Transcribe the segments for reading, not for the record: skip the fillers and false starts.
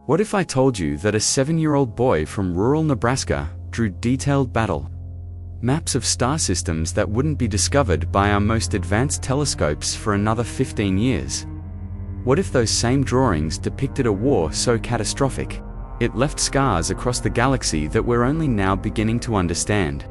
What if I told you that a 7-year-old boy from rural Nebraska drew detailed battle maps of star systems that wouldn't be discovered by our most advanced telescopes for another 15 years? What if those same drawings depicted a war so catastrophic it left scars across the galaxy that we're only now beginning to understand?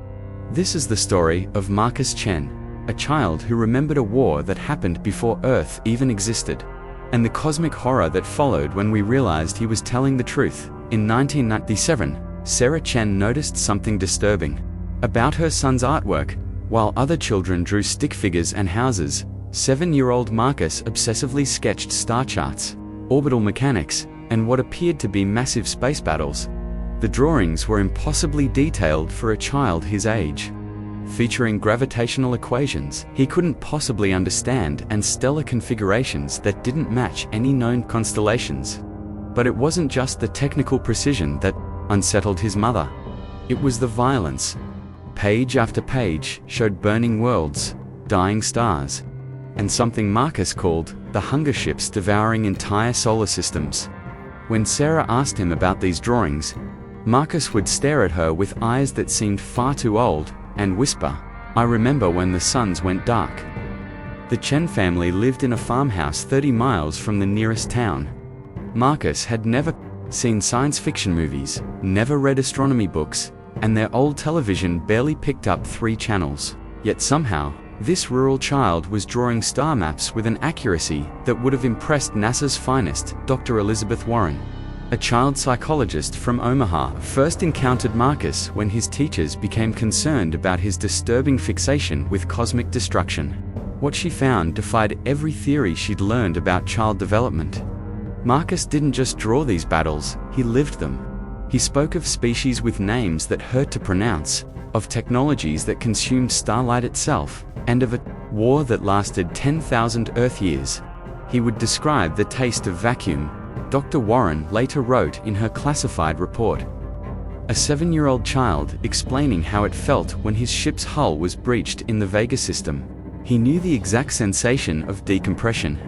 This is the story of Marcus Chen, a child who remembered a war that happened before Earth even existed, and the cosmic horror that followed when we realized he was telling the truth. In 1997, Sarah Chen noticed something disturbing about her son's artwork. While other children drew stick figures and houses, 7-year-old Marcus obsessively sketched star charts, orbital mechanics, and what appeared to be massive space battles. The drawings were impossibly detailed for a child his age, featuring gravitational equations he couldn't possibly understand and stellar configurations that didn't match any known constellations. But it wasn't just the technical precision that unsettled his mother. It was the violence. Page after page showed burning worlds, dying stars, and something Marcus called the hunger ships devouring entire solar systems. When Sarah asked him about these drawings, Marcus would stare at her with eyes that seemed far too old and whisper, "I remember when the suns went dark." The Chen family lived in a farmhouse 30 miles from the nearest town. Marcus had never seen science fiction movies, never read astronomy books, and their old television barely picked up 3 channels. Yet somehow, this rural child was drawing star maps with an accuracy that would have impressed NASA's finest, Dr. Elizabeth Warren. A child psychologist from Omaha first encountered Marcus when his teachers became concerned about his disturbing fixation with cosmic destruction. What she found defied every theory she'd learned about child development. Marcus didn't just draw these battles, he lived them. He spoke of species with names that hurt to pronounce, of technologies that consumed starlight itself, and of a war that lasted 10,000 Earth years. He would describe the taste of vacuum, Dr. Warren later wrote in her classified report. A 7-year-old child explaining how it felt when his ship's hull was breached in the Vega system. He knew the exact sensation of decompression,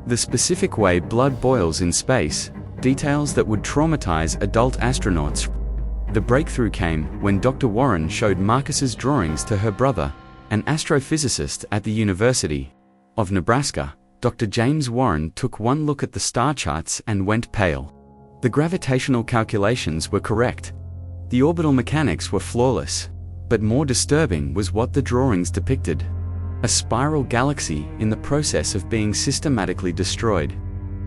the specific way blood boils in space, details that would traumatize adult astronauts. The breakthrough came when Dr. Warren showed Marcus's drawings to her brother, an astrophysicist at the University of Nebraska. Dr. James Warren took one look at the star charts and went pale. The gravitational calculations were correct. The orbital mechanics were flawless. But more disturbing was what the drawings depicted: a spiral galaxy in the process of being systematically destroyed.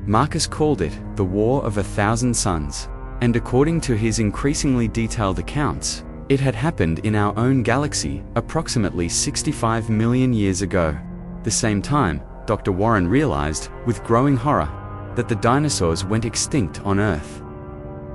Marcus called it the War of 1,000 Suns, and according to his increasingly detailed accounts, it had happened in our own galaxy approximately 65 million years ago. The same time, Dr. Warren realized, with growing horror, that the dinosaurs went extinct on Earth.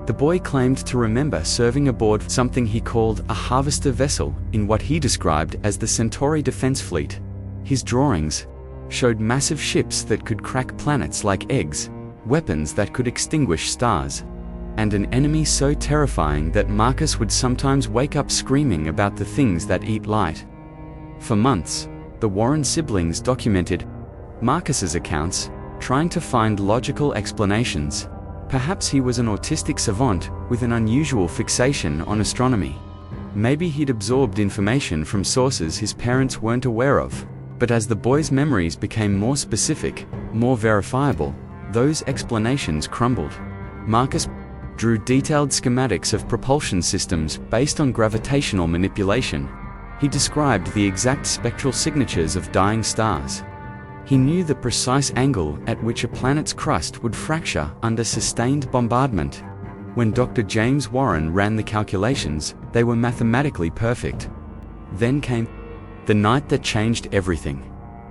The boy claimed to remember serving aboard something he called a harvester vessel in what he described as the Centauri Defense Fleet. His drawings showed massive ships that could crack planets like eggs, weapons that could extinguish stars, and an enemy so terrifying that Marcus would sometimes wake up screaming about the things that eat light. For months, the Warren siblings documented Marcus's accounts, trying to find logical explanations. Perhaps he was an autistic savant with an unusual fixation on astronomy. Maybe he'd absorbed information from sources his parents weren't aware of. But as the boy's memories became more specific, more verifiable, those explanations crumbled. Marcus drew detailed schematics of propulsion systems based on gravitational manipulation. He described the exact spectral signatures of dying stars. He knew the precise angle at which a planet's crust would fracture under sustained bombardment. When Dr. James Warren ran the calculations, they were mathematically perfect. Then came the night that changed everything.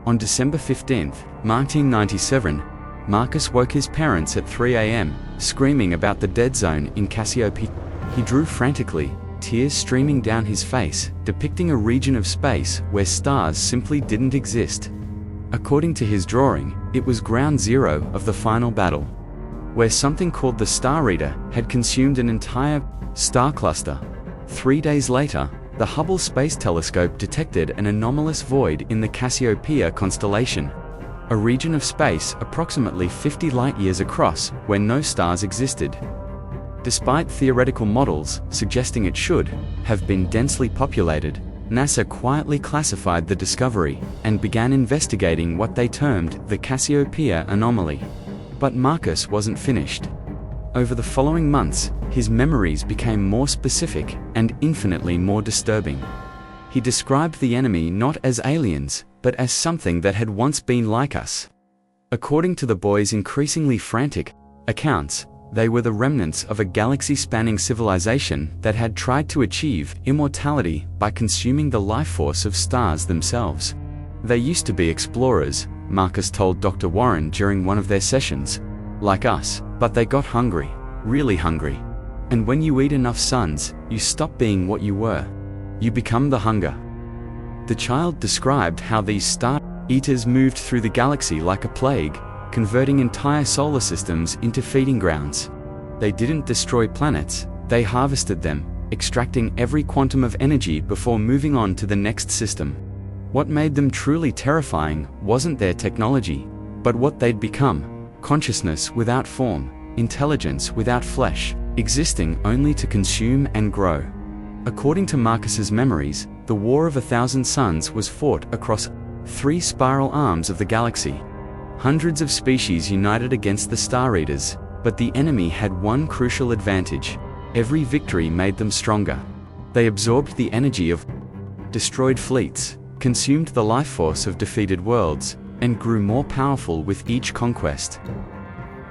On December 15, 1997, Marcus woke his parents at 3 a.m., screaming about the dead zone in Cassiopeia. He drew frantically, tears streaming down his face, depicting a region of space where stars simply didn't exist. According to his drawing, it was ground zero of the final battle, where something called the Star Reader had consumed an entire star cluster. 3 days later, the Hubble Space Telescope detected an anomalous void in the Cassiopeia constellation, a region of space approximately 50 light-years across where no stars existed. Despite theoretical models suggesting it should have been densely populated, NASA quietly classified the discovery and began investigating what they termed the Cassiopeia anomaly. But Marcus wasn't finished. Over the following months, his memories became more specific and infinitely more disturbing. He described the enemy not as aliens, but as something that had once been like us. According to the boy's increasingly frantic accounts, they were the remnants of a galaxy-spanning civilization that had tried to achieve immortality by consuming the life force of stars themselves. They used to be explorers, Marcus told Dr. Warren during one of their sessions, like us, but they got hungry, really hungry. And when you eat enough suns, you stop being what you were. You become the hunger. The child described how these star eaters moved through the galaxy like a plague, converting entire solar systems into feeding grounds. They didn't destroy planets, they harvested them, extracting every quantum of energy before moving on to the next system. What made them truly terrifying wasn't their technology, but what they'd become: consciousness without form, intelligence without flesh, existing only to consume and grow. According to Marcus's memories, the War of 1,000 Suns was fought across 3 spiral arms of the galaxy. Hundreds of species united against the Star Eaters, but the enemy had one crucial advantage: every victory made them stronger. They absorbed the energy of destroyed fleets, consumed the life force of defeated worlds, and grew more powerful with each conquest.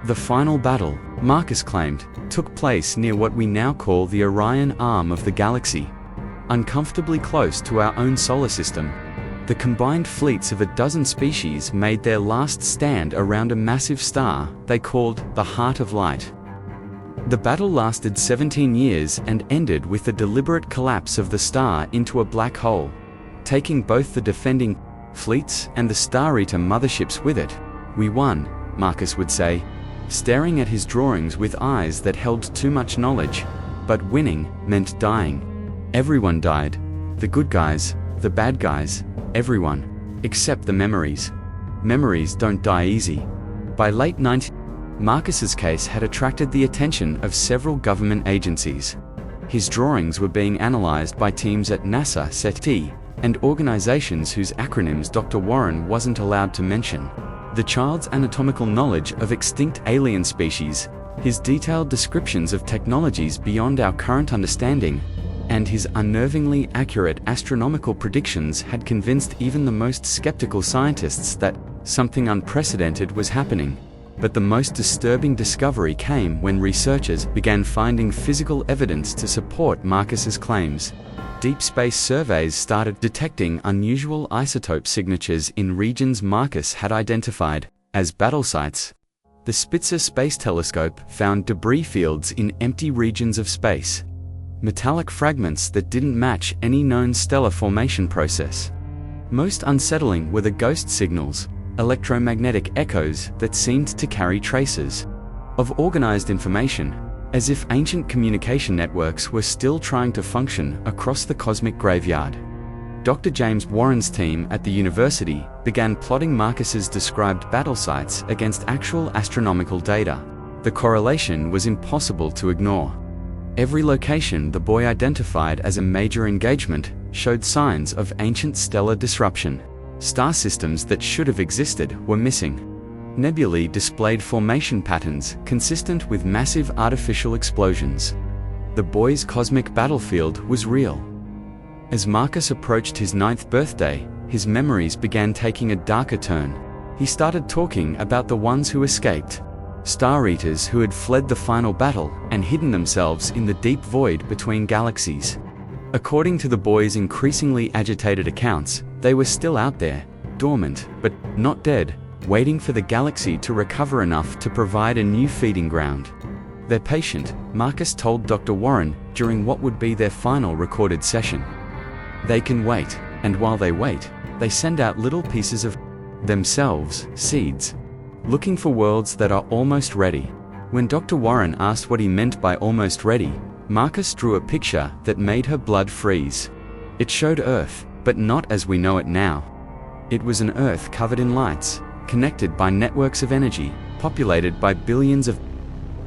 The final battle, Marcus claimed, took place near what we now call the Orion arm of the galaxy. Uncomfortably close to our own solar system, the combined fleets of a dozen species made their last stand around a massive star they called the Heart of Light. The battle lasted 17 years and ended with the deliberate collapse of the star into a black hole, taking both the defending fleets and the Star Eater motherships with it. "We won," Marcus would say, staring at his drawings with eyes that held too much knowledge. But winning meant dying. Everyone died. The good guys, the bad guys, everyone. Except the memories. Memories don't die easy. By late 19... Marcus's case had attracted the attention of several government agencies. His drawings were being analyzed by teams at NASA, SETI, and organizations whose acronyms Dr. Warren wasn't allowed to mention. The child's anatomical knowledge of extinct alien species, his detailed descriptions of technologies beyond our current understanding, and his unnervingly accurate astronomical predictions had convinced even the most skeptical scientists that something unprecedented was happening. But the most disturbing discovery came when researchers began finding physical evidence to support Marcus's claims. Deep space surveys started detecting unusual isotope signatures in regions Marcus had identified as battle sites. The Spitzer Space Telescope found debris fields in empty regions of space, metallic fragments that didn't match any known stellar formation process. Most unsettling were the ghost signals, electromagnetic echoes that seemed to carry traces of organized information, as if ancient communication networks were still trying to function across the cosmic graveyard. Dr. James Warren's team at the university began plotting Marcus's described battle sites against actual astronomical data. The correlation was impossible to ignore. Every location the boy identified as a major engagement showed signs of ancient stellar disruption. Star systems that should have existed were missing. Nebulae displayed formation patterns consistent with massive artificial explosions. The boy's cosmic battlefield was real. As Marcus approached his 9th birthday, his memories began taking a darker turn. He started talking about the ones who escaped, Star Eaters who had fled the final battle and hidden themselves in the deep void between galaxies. According to the boy's increasingly agitated accounts, they were still out there, dormant, but not dead, waiting for the galaxy to recover enough to provide a new feeding ground. They're patient, Marcus told Dr. Warren during what would be their final recorded session. They can wait, and while they wait, they send out little pieces of themselves, seeds, looking for worlds that are almost ready. When Dr. Warren asked what he meant by almost ready, Marcus drew a picture that made her blood freeze. It showed Earth, but not as we know it now. It was an Earth covered in lights, connected by networks of energy, populated by billions of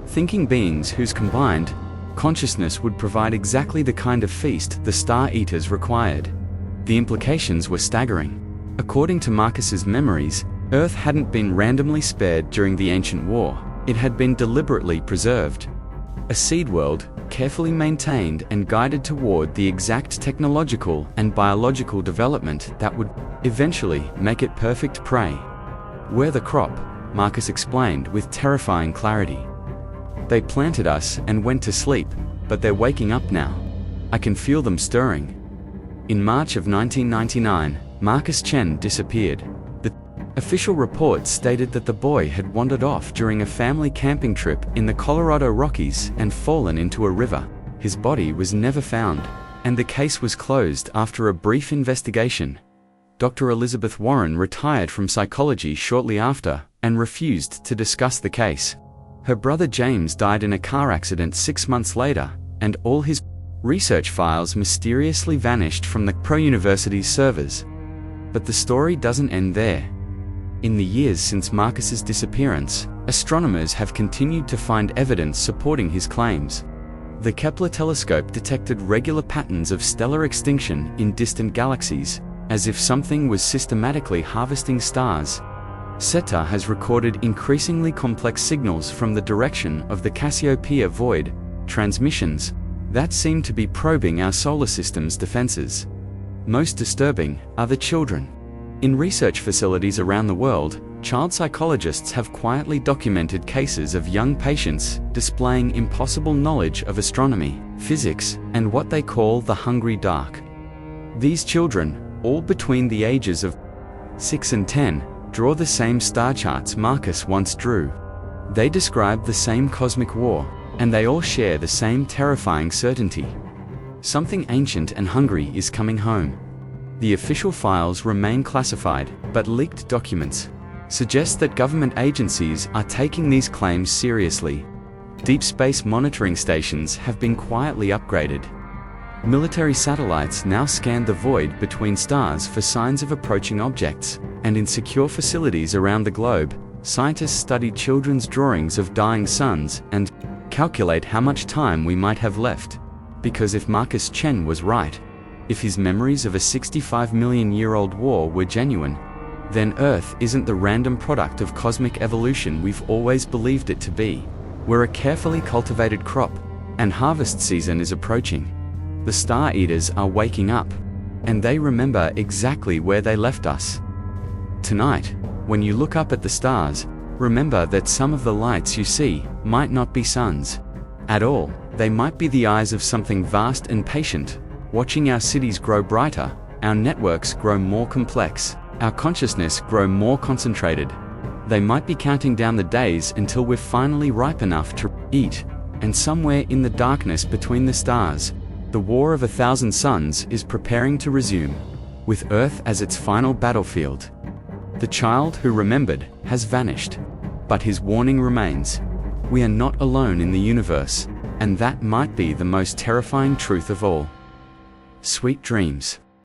thinking beings whose combined consciousness would provide exactly the kind of feast the Star Eaters required. The implications were staggering. According to Marcus's memories, Earth hadn't been randomly spared during the ancient war. It had been deliberately preserved. A seed world, carefully maintained and guided toward the exact technological and biological development that would eventually make it perfect prey. "We're the crop," Marcus explained with terrifying clarity. "They planted us and went to sleep, but they're waking up now. I can feel them stirring." In March of 1999, Marcus Chen disappeared. The official report stated that the boy had wandered off during a family camping trip in the Colorado Rockies and fallen into a river. His body was never found, and the case was closed after a brief investigation. Dr. Elizabeth Warren retired from psychology shortly after and refused to discuss the case. Her brother James died in a car accident 6 months later, and all his research files mysteriously vanished from the pro-university's servers. But the story doesn't end there. In the years since Marcus's disappearance, astronomers have continued to find evidence supporting his claims. The Kepler telescope detected regular patterns of stellar extinction in distant galaxies, as if something was systematically harvesting stars. SETA has recorded increasingly complex signals from the direction of the Cassiopeia void transmissions that seem to be probing our solar system's defenses. Most disturbing are the children. In research facilities around the world, child psychologists have quietly documented cases of young patients displaying impossible knowledge of astronomy, physics, and what they call the hungry dark. These children, all between the ages of 6 and 10, draw the same star charts Marcus once drew. They describe the same cosmic war, and they all share the same terrifying certainty. Something ancient and hungry is coming home. The official files remain classified, but leaked documents suggest that government agencies are taking these claims seriously. Deep space monitoring stations have been quietly upgraded. Military satellites now scan the void between stars for signs of approaching objects, and in secure facilities around the globe, scientists study children's drawings of dying suns and calculate how much time we might have left. Because if Marcus Chen was right, if his memories of a 65-million-year-old war were genuine, then Earth isn't the random product of cosmic evolution we've always believed it to be. We're a carefully cultivated crop, and harvest season is approaching. The Star Eaters are waking up, and they remember exactly where they left us. Tonight, when you look up at the stars, remember that some of the lights you see might not be suns at all. They might be the eyes of something vast and patient, watching our cities grow brighter, our networks grow more complex, our consciousness grow more concentrated. They might be counting down the days until we're finally ripe enough to eat, and somewhere in the darkness between the stars, the War of 1,000 Suns is preparing to resume, with Earth as its final battlefield. The child who remembered has vanished, but his warning remains. We are not alone in the universe, and that might be the most terrifying truth of all. Sweet dreams.